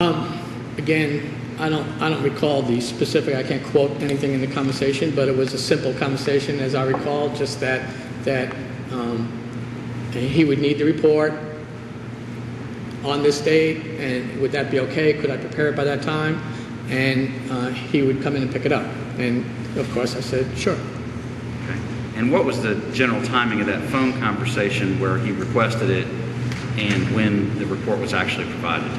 Again, I don't recall the specific. I can't quote anything in the conversation, but it was a simple conversation, as I recall, just that he would need the report on this date, and would that be okay? Could I prepare it by that time? And he would come in and pick it up. And of course, I said sure. Okay. And what was the general timing of that phone conversation where he requested it, and when the report was actually provided?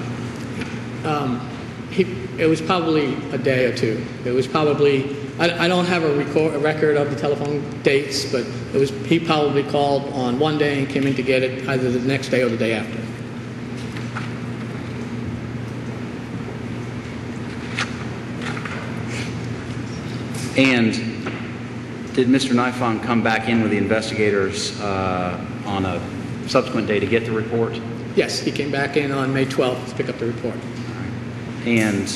It was probably a day or two. It was probably, I don't have a record of the telephone dates, but he probably called on one day and came in to get it either the next day or the day after. And did Mr. Nifong come back in with the investigators on a subsequent day to get the report? Yes, he came back in on May 12th to pick up the report. And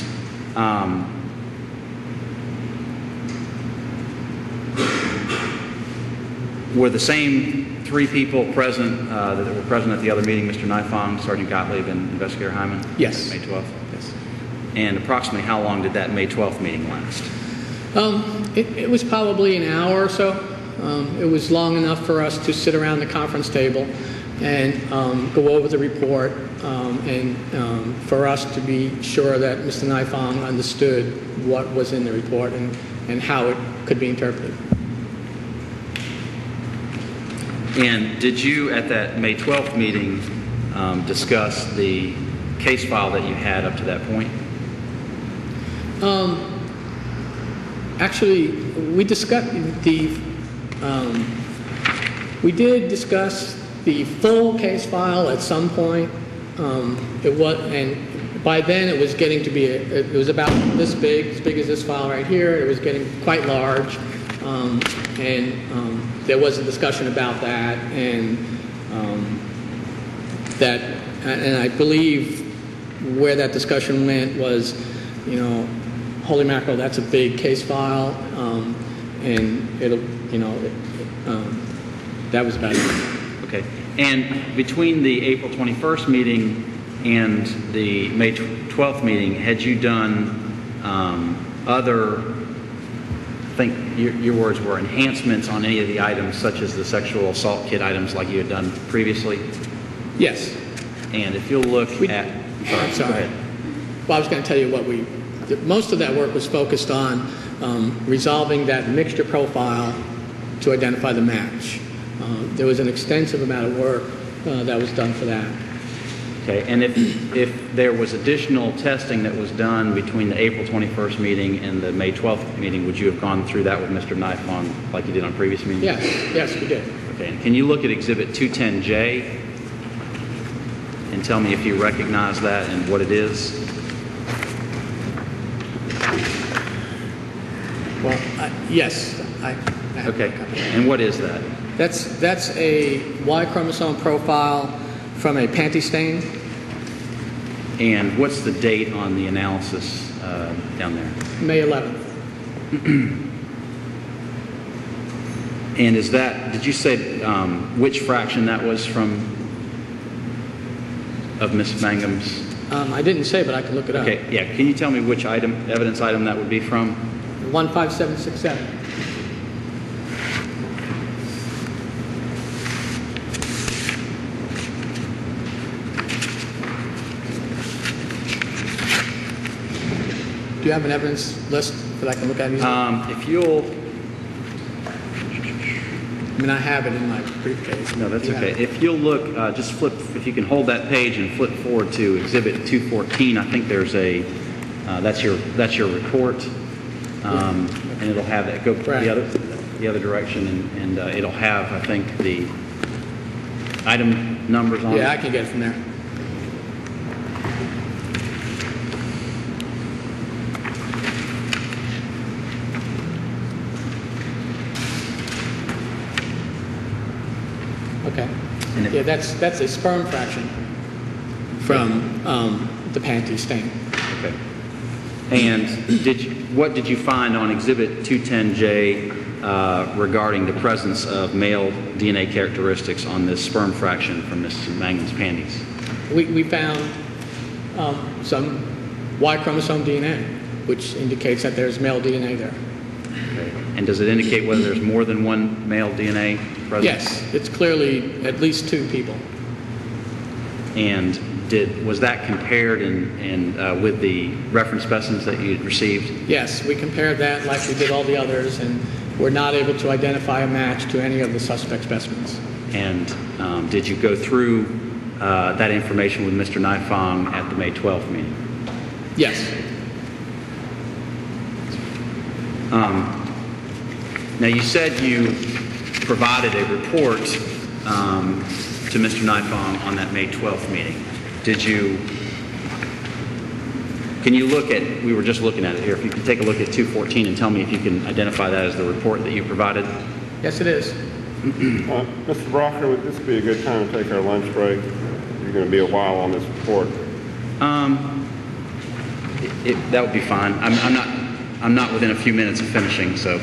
were the same three people present that were present at the other meeting, Mr. Nifong, Sergeant Gottlieb, and Investigator Hyman? Yes. May 12th? Yes. And approximately how long did that May 12th meeting last? It was probably an hour or so. It was long enough for us to sit around the conference table and go over the report, and for us to be sure that Mr. Nifong understood what was in the report and how it could be interpreted. And did you, at that May 12th meeting, discuss the case file that you had up to that point? Actually, we discussed we did discuss the full case file at some point. And by then it was getting to be, it was about this big, as big as this file right here. It was getting quite large, and there was a discussion about that, and and I believe where that discussion went was, holy mackerel, that's a big case file, and it'll, that was about it. Okay. And between the April 21st meeting and the May 12th meeting, had you done other, I think your words were enhancements on any of the items, such as the sexual assault kit items like you had done previously? Yes. And if you'll look at... Sorry. Go ahead. Well, I was going to tell you most of that work was focused on resolving that mixture profile to identify the match. There was an extensive amount of work that was done for that. Okay, and if there was additional testing that was done between the April 21st meeting and the May 12th meeting, would you have gone through that with Mr. Nifong like you did on previous meetings? Yes, we did. Okay, and can you look at Exhibit 210J and tell me if you recognize that and what it is? Well, yes. Okay, and what is that? That's a Y chromosome profile from a panty stain. And what's the date on the analysis down there? May 11th. And is that, did you say which fraction that was from, of Ms. Mangum's? I didn't say, but I can look it up. Okay, yeah, can you tell me which evidence item that would be from? 15767. Do you have an evidence list that I can look at easily? If you'll... I have it in my briefcase. No, that's okay. If you'll look, just flip, if you can hold that page and flip forward to Exhibit 214, I think there's a, that's your report, and it'll have that. Go the other direction, and it'll have, I think, the item numbers on it. Yeah, I can get it from there. Okay. Yeah, that's a sperm fraction from the panty stain. Okay. And what did you find on Exhibit 210J regarding the presence of male DNA characteristics on this sperm fraction from Ms. Mangum's panties? We found some Y chromosome DNA, which indicates that there's male DNA there. Okay. And does it indicate whether there's more than one male DNA present? Yes, it's clearly at least 2 people. And was that compared with the reference specimens that you had received? Yes, we compared that like we did all the others, and we're not able to identify a match to any of the suspect specimens. And did you go through that information with Mr. Nifong at the May 12th meeting? Yes. Now, you said you provided a report to Mr. Nifong on that May 12th meeting. Can you look at, we were just looking at it here, if you could take a look at 214 and tell me if you can identify that as the report that you provided? Yes, it is. Mr. Brocker, would this be a good time to take our lunch break? You're going to be a while on this report. That would be fine. I'm not within a few minutes of finishing, so.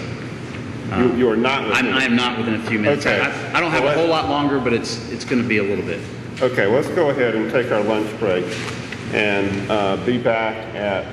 You are not within. I am not within a few minutes. Okay. I don't have a whole lot longer, but it's going to be a little bit. Okay, let's go ahead and take our lunch break and be back at